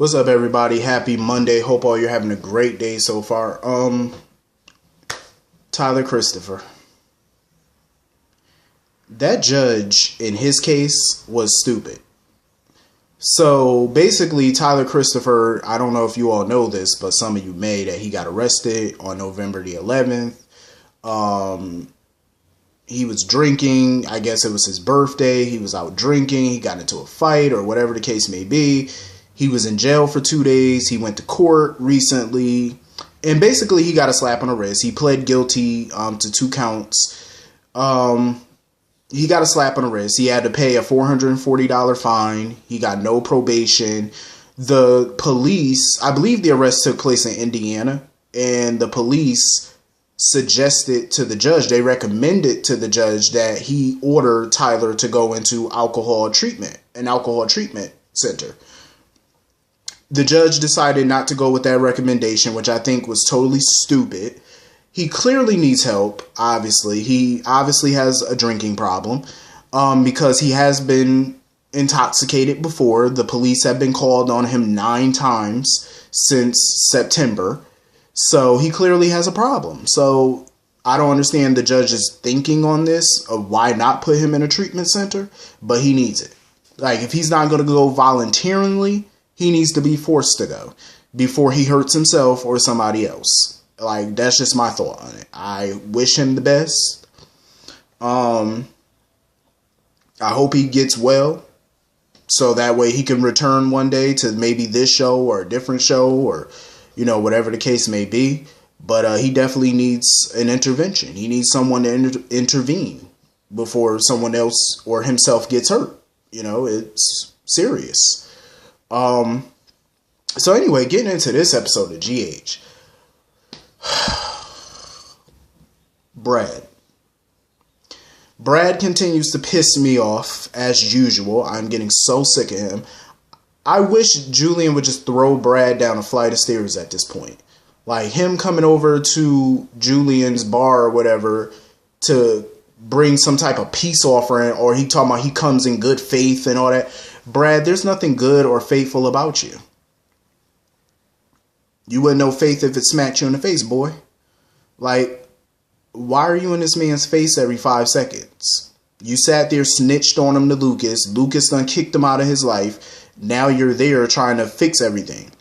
What's up, everybody? Happy Monday. Hope all you're having a great day so far. Tyler Christopher. That judge in his case was stupid. So basically, Tyler Christopher, I don't know if you all know this, but some of you may, that he got arrested on November the 11th. He was drinking. I guess it was his birthday. He was out drinking. He got into a fight or whatever the case may be. He was in jail for 2 days. He went to court recently. And basically, he got a slap on the wrist. He pled guilty to 2 counts. He got a slap on the wrist. He had to pay a $440 fine. He got no probation. The police, I believe the arrest took place in Indiana. And the police suggested to the judge, they recommended to the judge that he order Tyler to go into an alcohol treatment center. The judge decided not to go with that recommendation, which I think was totally stupid. He clearly needs help, obviously. He obviously has a drinking problem because he has been intoxicated before. The police have been called on him 9 times since September. So he clearly has a problem. So I don't understand the judge's thinking on this of why not put him in a treatment center, but he needs it. Like, if he's not going to go voluntarily, he needs to be forced to go before he hurts himself or somebody else. Like, that's just my thought on it. I wish him the best. I hope he gets well so that way he can return one day to maybe this show or a different show or, you know, whatever the case may be. But he definitely needs an intervention. He needs someone to intervene before someone else or himself gets hurt. You know, it's serious. So anyway, getting into this episode of GH. Brad continues to piss me off as usual. I'm getting so sick of him. I wish Julian would just throw Brad down a flight of stairs at this point. Like, him coming over to Julian's bar or whatever to bring some type of peace offering, or he talking about he comes in good faith and all that. Brad, there's nothing good or faithful about you. You wouldn't know faith if it smacked you in the face, boy. Like, why are you in this man's face every 5 seconds? You sat there, snitched on him to Lucas. Lucas done kicked him out of his life. Now you're there trying to fix everything.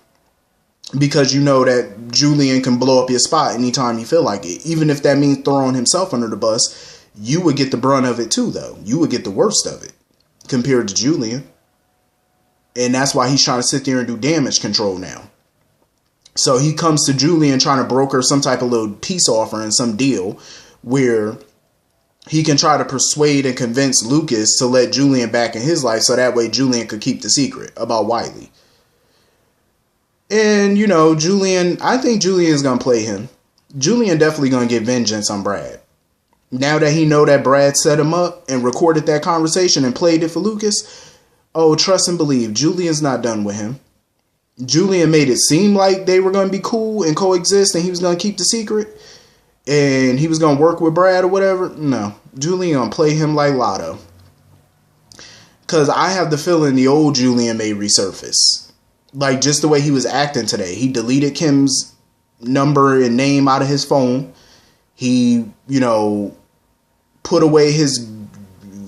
Because you know that Julian can blow up your spot anytime you feel like it. Even if that means throwing himself under the bus, you would get the brunt of it too, though. You would get the worst of it compared to Julian. And that's why he's trying to sit there and do damage control now. So he comes to Julian trying to broker some type of little peace offering, some deal where he can try to persuade and convince Lucas to let Julian back in his life so that way Julian could keep the secret about Wiley. And, you know, I think Julian's going to play him. Julian definitely going to get vengeance on Brad. Now that he know that Brad set him up and recorded that conversation and played it for Lucas, oh, trust and believe, Julian's not done with him. Julian made it seem like they were going to be cool and coexist and he was going to keep the secret and he was going to work with Brad or whatever. No, Julian going to play him like Lotto. Because I have the feeling the old Julian may resurface. Like, just the way he was acting today. He deleted Kim's number and name out of his phone. He, you know, put away his,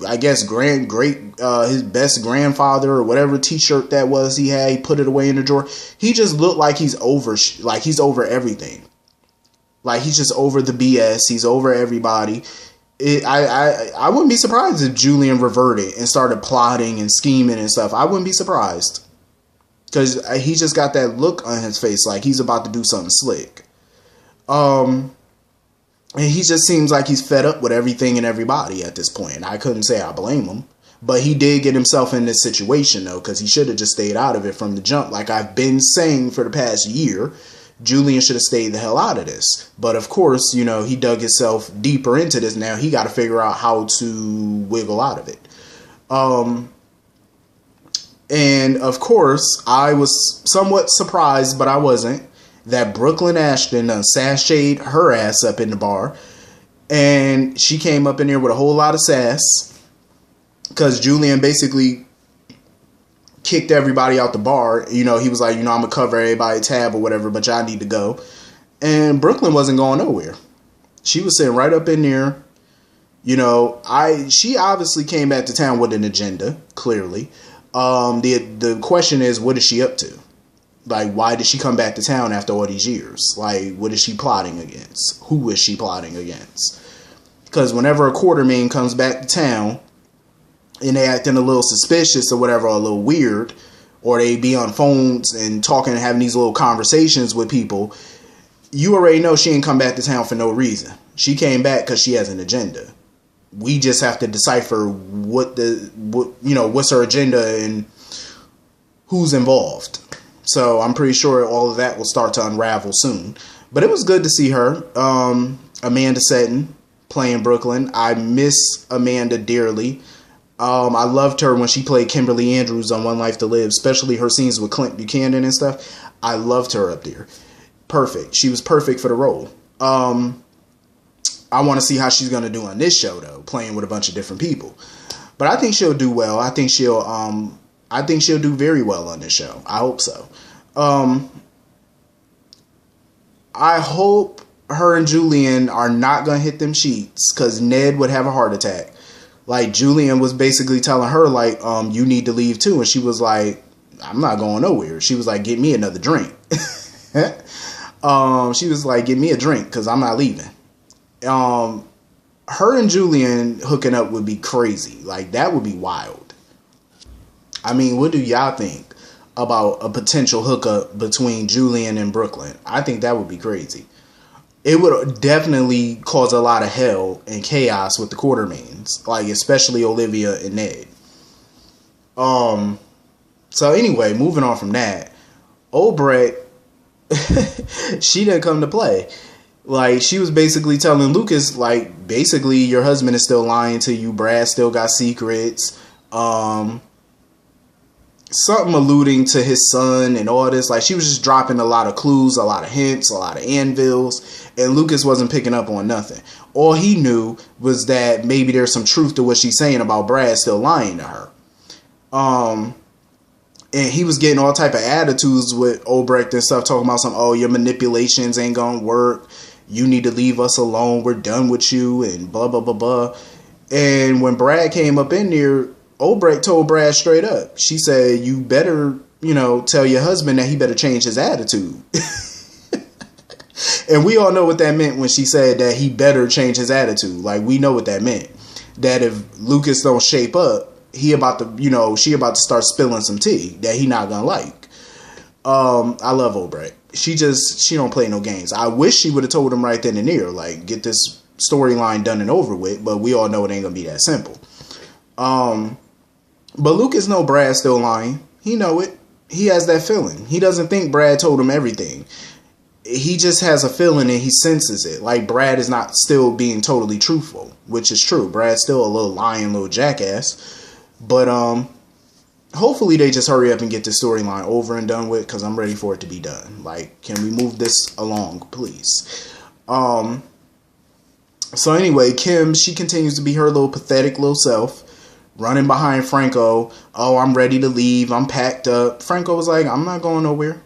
I guess, his best grandfather or whatever t-shirt that was he had. He put it away in the drawer. He just looked like he's over everything. Like, he's just over the BS. He's over everybody. I wouldn't be surprised if Julian reverted and started plotting and scheming and stuff. I wouldn't be surprised. Because he just got that look on his face like he's about to do something slick. And he just seems like he's fed up with everything and everybody at this point. And I couldn't say I blame him. But he did get himself in this situation, though, because he should have just stayed out of it from the jump. Like I've been saying for the past year, Julian should have stayed the hell out of this. But, of course, you know, he dug himself deeper into this. Now he got to figure out how to wiggle out of it. And, of course, I was somewhat surprised, but I wasn't, that Brooklyn Ashton sashayed her ass up in the bar. And she came up in there with a whole lot of sass. Because Julian basically kicked everybody out the bar. You know, he was like, you know, I'm gonna cover everybody tab or whatever, but y'all need to go. And Brooklyn wasn't going nowhere. She was sitting right up in there. You know, she obviously came back to town with an agenda, clearly. The question is, what is she up to? Like, why did she come back to town after all these years? Like, what is she plotting against? Who is she plotting against? Because whenever a Quartermaine comes back to town and they acting a little suspicious or whatever, or a little weird, or they be on phones and talking and having these little conversations with people, you already know she ain't come back to town for no reason. She came back because she has an agenda. We just have to decipher what's her agenda and who's involved. So I'm pretty sure all of that will start to unravel soon. But it was good to see her. Amanda Setton playing Brooklyn. I miss Amanda dearly. I loved her when she played Kimberly Andrews on One Life to Live, especially her scenes with Clint Buchanan and stuff. I loved her up there. Perfect. She was perfect for the role. I want to see how she's going to do on this show, though, playing with a bunch of different people. But I think she'll do well. I think she'll do very well on this show. I hope so. I hope her and Julian are not going to hit them sheets, because Ned would have a heart attack. Like, Julian was basically telling her, like, you need to leave too. And she was like, I'm not going nowhere. She was like, get me another drink. She was like, get me a drink, because I'm not leaving. Her and Julian hooking up would be crazy. Like, that would be wild. I mean, what do y'all think about a potential hookup between Julian and Brooklyn? I think that would be crazy. It would definitely cause a lot of hell and chaos with the Quartermaines, like especially Olivia and Ned. So anyway, moving on from that, Obrecht, she didn't come to play. Like, she was basically telling Lucas, like, basically your husband is still lying to you. Brad still got secrets. Something alluding to his son and all this. Like, she was just dropping a lot of clues, a lot of hints, a lot of anvils, and Lucas wasn't picking up on nothing. All he knew was that maybe there's some truth to what she's saying about Brad still lying to her. And he was getting all type of attitudes with Obrecht and stuff, talking about some, oh, your manipulations ain't gonna work. You need to leave us alone. We're done with you, and blah, blah, blah, blah. And when Brad came up in there, Obrecht told Brad straight up. She said, you better, tell your husband that he better change his attitude. And we all know what that meant when she said that he better change his attitude. Like, we know what that meant. That if Lucas don't shape up, she about to start spilling some tea that he not gonna like. I love Obrecht. She don't play no games. I wish she would have told him right then and there, like, get this storyline done and over with, but we all know it ain't gonna be that simple. But Lucas know Brad's still lying. He know it. He has that feeling. He doesn't think Brad told him everything. He just has a feeling and he senses it. Like, Brad is not still being totally truthful, which is true. Brad's still a little lying little jackass. But hopefully they just hurry up and get this storyline over and done with, because I'm ready for it to be done. Like, can we move this along, please? So anyway, Kim, she continues to be her little pathetic little self, running behind Franco. Oh, I'm ready to leave. I'm packed up. Franco was like, I'm not going nowhere.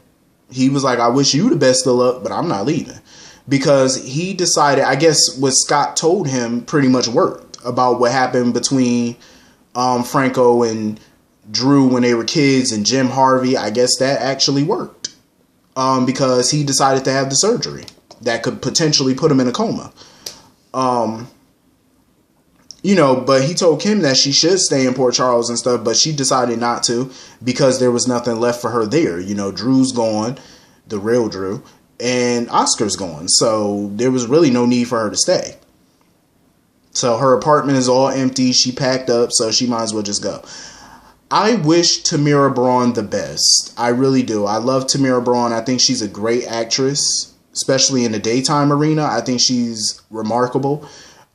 He was like, I wish you the best of luck, but I'm not leaving. Because he decided, I guess what Scott told him pretty much worked about what happened between Franco and Drew when they were kids and Jim Harvey. I guess that actually worked. Because he decided to have the surgery that could potentially put him in a coma. But he told Kim that she should stay in Port Charles and stuff, but she decided not to because there was nothing left for her there. Drew's gone, the real Drew, and Oscar's gone. So there was really no need for her to stay. So her apartment is all empty. She packed up, so she might as well just go. I wish Tamira Braun the best. I really do. I love Tamira Braun. I think she's a great actress, especially in the daytime arena. I think she's remarkable.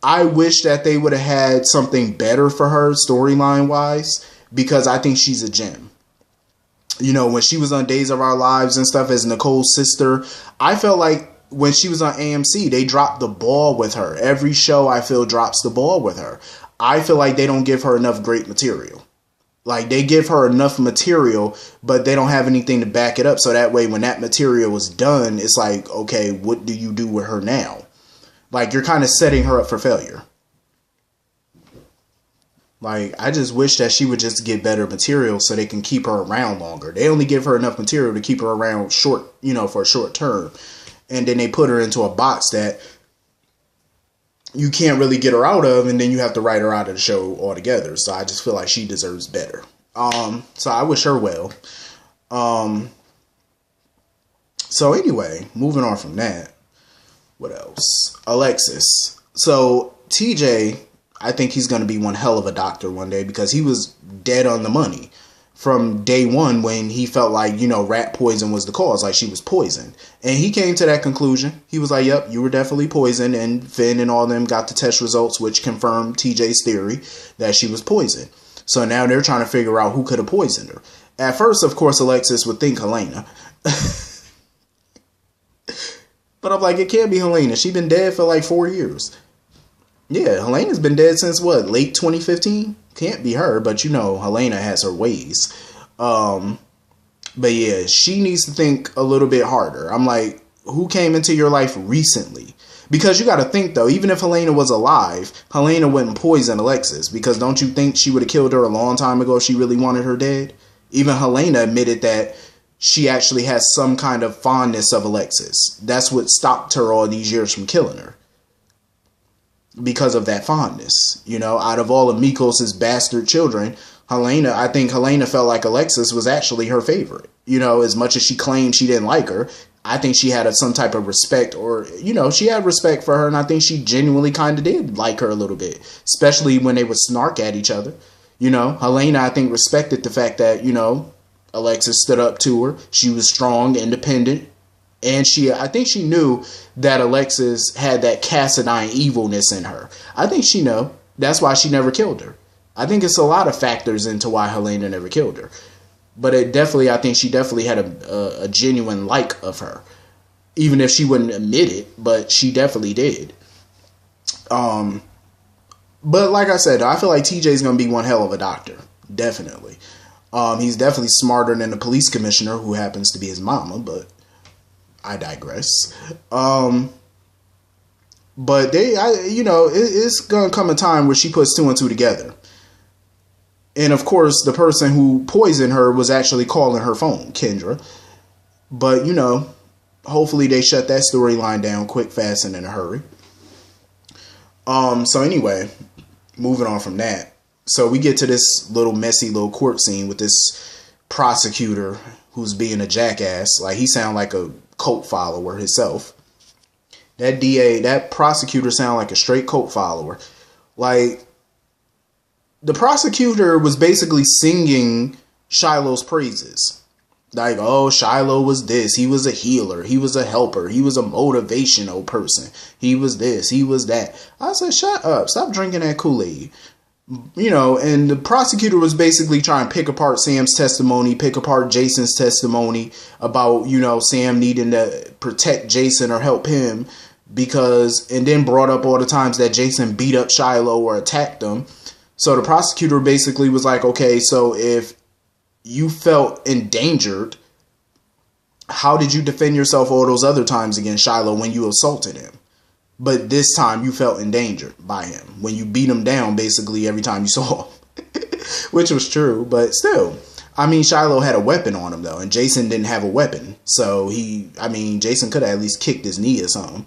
I wish that they would have had something better for her storyline-wise, because I think she's a gem. When she was on Days of Our Lives and stuff as Nicole's sister, I felt like when she was on AMC, they dropped the ball with her. Every show, I feel, drops the ball with her. I feel like they don't give her enough great material. Like, they give her enough material, but they don't have anything to back it up. So that way, when that material is done, it's like, okay, what do you do with her now? Like, you're kind of setting her up for failure. Like, I just wish that she would just get better material so they can keep her around longer. They only give her enough material to keep her around short, for a short term. And then they put her into a box that you can't really get her out of, and then you have to write her out of the show altogether. So I just feel like she deserves better. So I wish her well. So anyway, moving on from that. What else? Alexis. So TJ, I think he's going to be one hell of a doctor one day, because he was dead on the money from day one when he felt like, rat poison was the cause, like she was poisoned. And he came to that conclusion. He was like, yep, you were definitely poisoned. And Finn and all them got the test results, which confirmed TJ's theory that she was poisoned. So now they're trying to figure out who could have poisoned her. At first, of course, Alexis would think Helena. But I'm like, it can't be Helena. She's been dead for like 4 years. Yeah, Helena's been dead since what, late 2015? Can't be her, but Helena has her ways. But yeah, she needs to think a little bit harder. I'm like, who came into your life recently? Because you got to think, though, even if Helena was alive, Helena wouldn't poison Alexis. Because don't you think she would have killed her a long time ago if she really wanted her dead? Even Helena admitted that she actually has some kind of fondness of Alexis. That's what stopped her all these years from killing her. Because of that fondness, out of all of Mikos's bastard children, I think Helena felt like Alexis was actually her favorite. As much as she claimed she didn't like her, I think she had some type of respect, or, she had respect for her. And I think she genuinely kind of did like her a little bit, especially when they would snark at each other. Helena, I think, respected the fact that, Alexis stood up to her. She was strong, independent. And I think she knew that Alexis had that Cassadine evilness in her. I think she knew. That's why she never killed her. I think it's a lot of factors into why Helena never killed her. But I think she definitely had a genuine like of her. Even if she wouldn't admit it, but she definitely did. But like I said, I feel like TJ's going to be one hell of a doctor. Definitely. He's definitely smarter than the police commissioner, who happens to be his mama, but I digress. But it's going to come a time where she puts two and two together. And of course, the person who poisoned her was actually calling her phone, Kendra. But, hopefully they shut that storyline down quick, fast, and in a hurry. So anyway, moving on from that. So we get to this messy little court scene with this prosecutor who's being a jackass. Like, he sound like a cult follower himself. That prosecutor sound like a straight cult follower. Like, the prosecutor was basically singing Shiloh's praises. Like, oh, Shiloh was this. He was a healer. He was a helper. He was a motivational person. He was this. He was that. I said, shut up. Stop drinking that Kool-Aid. And the prosecutor was basically trying to pick apart Sam's testimony, pick apart Jason's testimony about, Sam needing to protect Jason or help him and then brought up all the times that Jason beat up Shiloh or attacked him. So the prosecutor basically was like, okay, so if you felt endangered, how did you defend yourself all those other times against Shiloh when you assaulted him? But this time you felt endangered by him when you beat him down basically every time you saw him. Which was true, but still. Shiloh had a weapon on him though, and Jason didn't have a weapon. So Jason could have at least kicked his knee or something.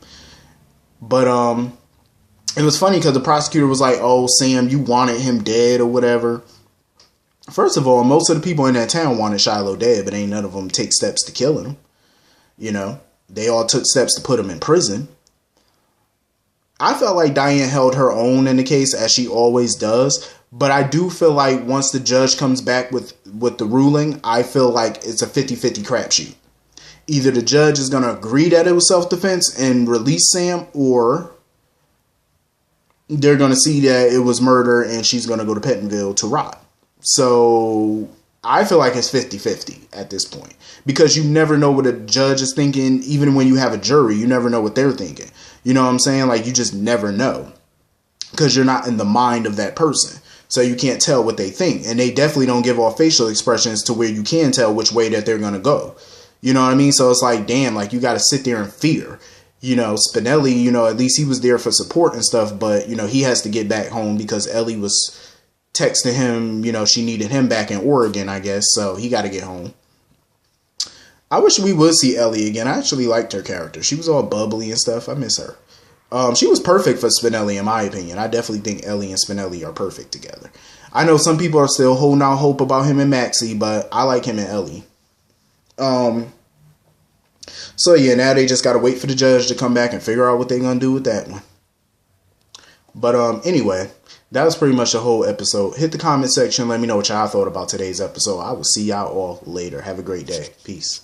But it was funny because the prosecutor was like, oh, Sam, you wanted him dead or whatever. First of all, most of the people in that town wanted Shiloh dead, but ain't none of them take steps to kill him. They all took steps to put him in prison. I felt like Diane held her own in the case, as she always does. But I do feel like once the judge comes back with the ruling, I feel like it's a 50-50 crapshoot. Either the judge is going to agree that it was self-defense and release Sam, or they're going to see that it was murder and she's going to go to Pentonville to rot. So I feel like it's 50-50 at this point. Because you never know what a judge is thinking. Even when you have a jury, you never know what they're thinking. You know what I'm saying? Like, you just never know. Because you're not in the mind of that person. so you can't tell what they think. And they definitely don't give off facial expressions to where you can tell which way that they're going to go. You know what I mean? So it's like, damn, like you got to sit there in fear. You know, Spinelli, you know, at least he was there for support and stuff, but, you know, he has to get back home because Ellie was texting him, you know, she needed him back in Oregon, I guess, so he got to get home. I wish we would see Ellie again. I actually liked her character. She was all bubbly and stuff. I miss her. She was perfect for Spinelli, in my opinion. I definitely think Ellie and Spinelli are perfect together. I know some people are still holding out hope about him and Maxie, but I like him and Ellie. So yeah, now they just gotta wait for the judge to come back and figure out what they're gonna do with that one. But anyway, that was pretty much the whole episode. Hit the comment section. Let me know what y'all thought about today's episode. I will see y'all all later. Have a great day. Peace.